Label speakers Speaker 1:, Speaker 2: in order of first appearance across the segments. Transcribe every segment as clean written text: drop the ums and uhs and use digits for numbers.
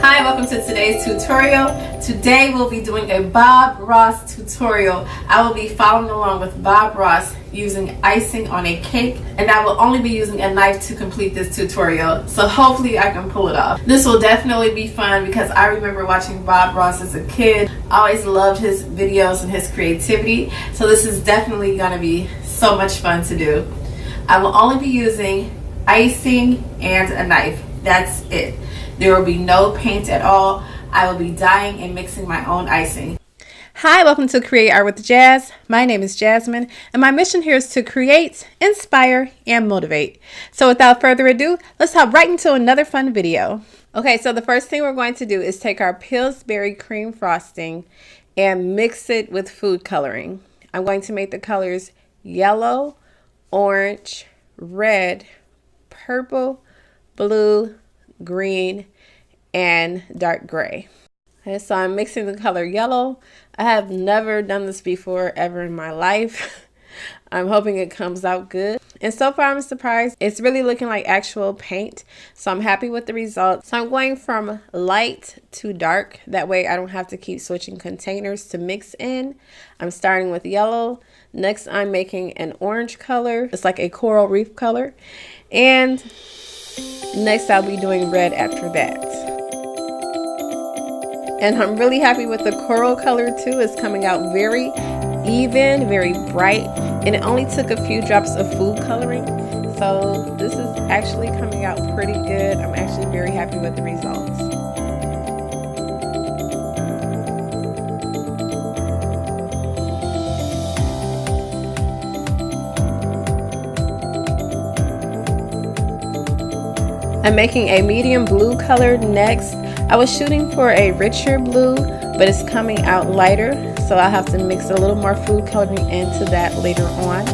Speaker 1: Hi, welcome to today's tutorial. Today we'll be doing a Bob Ross tutorial. I will be following along with Bob Ross using icing on a cake, and I will only be using a knife to complete this tutorial, so hopefully I can pull it off. This will definitely be fun because I remember watching Bob Ross as a kid. I always loved his videos and his creativity, so this is definitely going to be so much fun to do. I will only be using icing and a knife. That's it. There will be no paint at all. I will be dyeing and mixing my own icing. Hi, welcome to Create Art with Jazz. My name is Jasmine, and my mission here is to create, inspire, and motivate. So without further ado, let's hop right into another fun video. Okay, so the first thing we're going to do is take our Pillsbury cream frosting and mix it with food coloring. I'm going to make the colors yellow, orange, red, purple, blue, green, and dark gray. Okay, so I'm mixing the color yellow. I have never done this before ever in my life. I'm hoping it comes out good. And so far I'm surprised. It's really looking like actual paint. So I'm happy with the results. So I'm going from light to dark. That way I don't have to keep switching containers to mix in. I'm starting with yellow. Next I'm making an orange color. It's like a coral reef color. And next I'll be doing red after that. And I'm really happy with the coral color too. It's coming out very even, very bright, and it only took a few drops of food coloring. So this is actually coming out pretty good. I'm actually very happy with the results. I'm making a medium blue color next. I was shooting for a richer blue, but it's coming out lighter, so I'll have to mix a little more food coloring into that later on.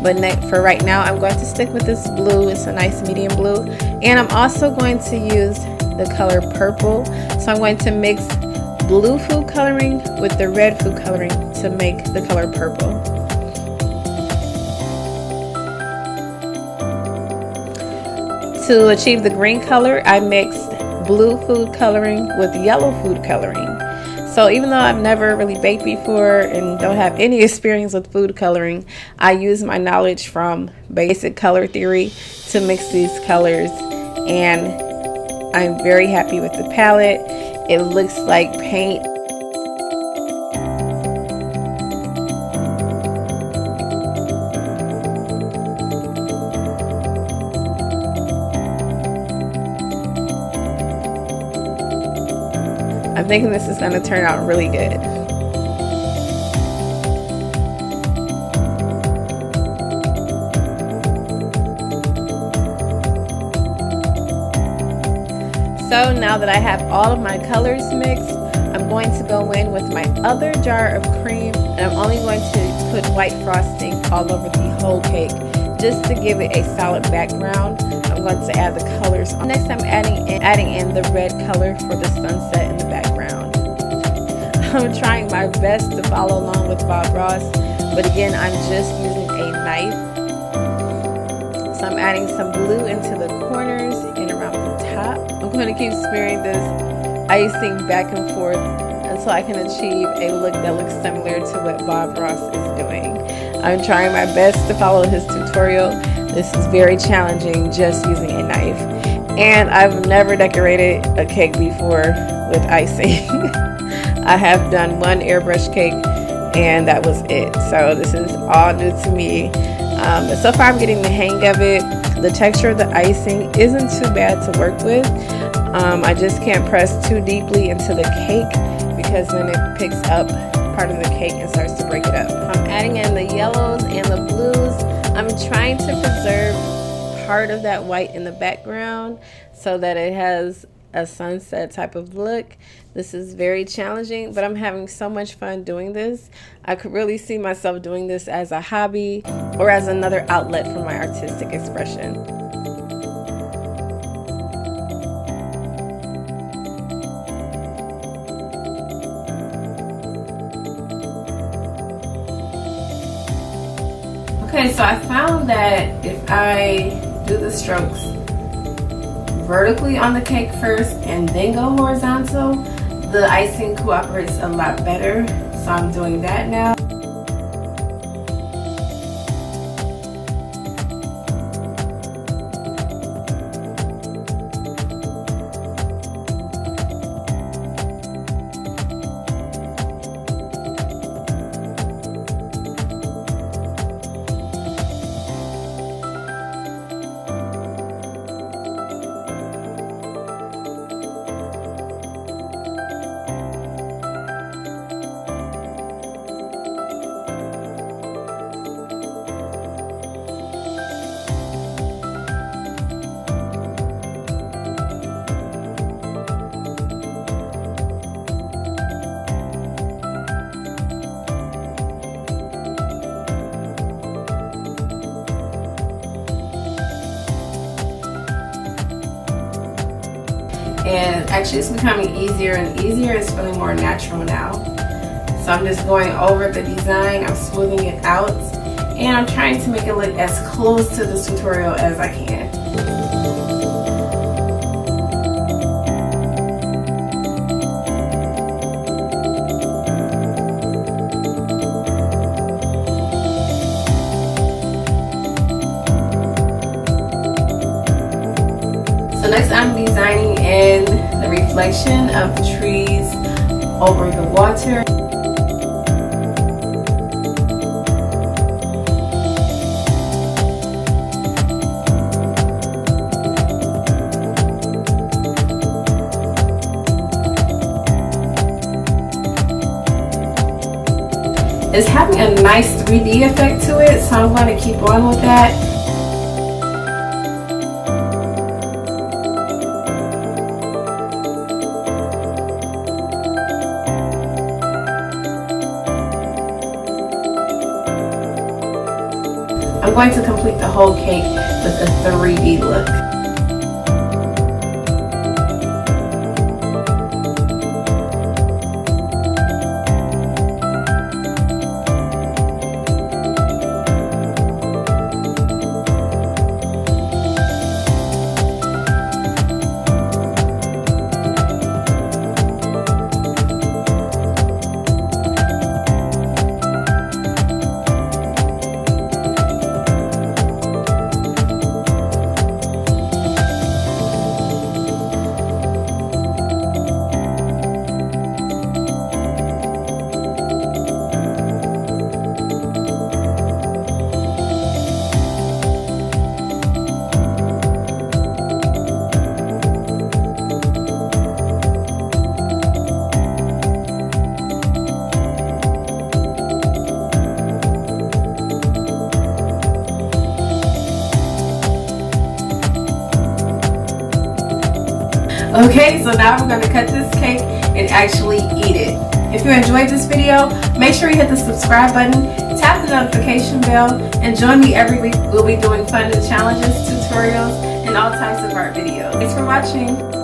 Speaker 1: But for right now, I'm going to stick with this blue. It's a nice medium blue. And I'm also going to use the color purple. So I'm going to mix blue food coloring with the red food coloring to make the color purple. To achieve the green color, I mixed blue food coloring with yellow food coloring. So even though I've never really baked before and don't have any experience with food coloring, I use my knowledge from basic color theory to mix these colors, and I'm very happy with the palette. It looks like paint. I'm thinking this is going to turn out really good. So now that I have all of my colors mixed, I'm going to go in with my other jar of cream, and I'm only going to put white frosting all over the whole cake just to give it a solid background. I'm going to add the colors on. Next I'm adding in the red color for the sunset in the background. I'm trying my best to follow along with Bob Ross, but again I'm just using a knife. So I'm adding some blue into the corners and around the top. I'm going to keep smearing this icing back and forth until I can achieve a look that looks similar to what Bob Ross is doing. I'm trying my best to follow his tutorial. This is very challenging just using a knife. And I've never decorated a cake before with icing. I have done one airbrush cake and that was it. So this is all new to me. But so far I'm getting the hang of it. The texture of the icing isn't too bad to work with. I just can't press too deeply into the cake because then it picks up part of the cake and starts to break it up. I'm adding in the yellows and the blues. I'm trying to preserve part of that white in the background so that it has a sunset type of look. This is very challenging, but I'm having so much fun doing this. I could really see myself doing this as a hobby or as another outlet for my artistic expression. Okay, so I found that if I do the strokes vertically on the cake first and then go horizontal, the icing cooperates a lot better. So I'm doing that now. And actually it's becoming easier and easier. It's feeling more natural now. So I'm just going over the design, I'm smoothing it out, and I'm trying to make it look as close to this tutorial as I can. So next I'm designing in the reflection of the trees over the water. It's having a nice 3D effect to it, so I'm going to keep on with that. I'm going to complete the whole cake with a 3D look. Okay, so now we're going to cut this cake and actually eat it. If you enjoyed this video, make sure you hit the subscribe button, tap the notification bell, and join me every week. We'll be doing fun challenges, tutorials, and all types of art videos. Thanks for watching.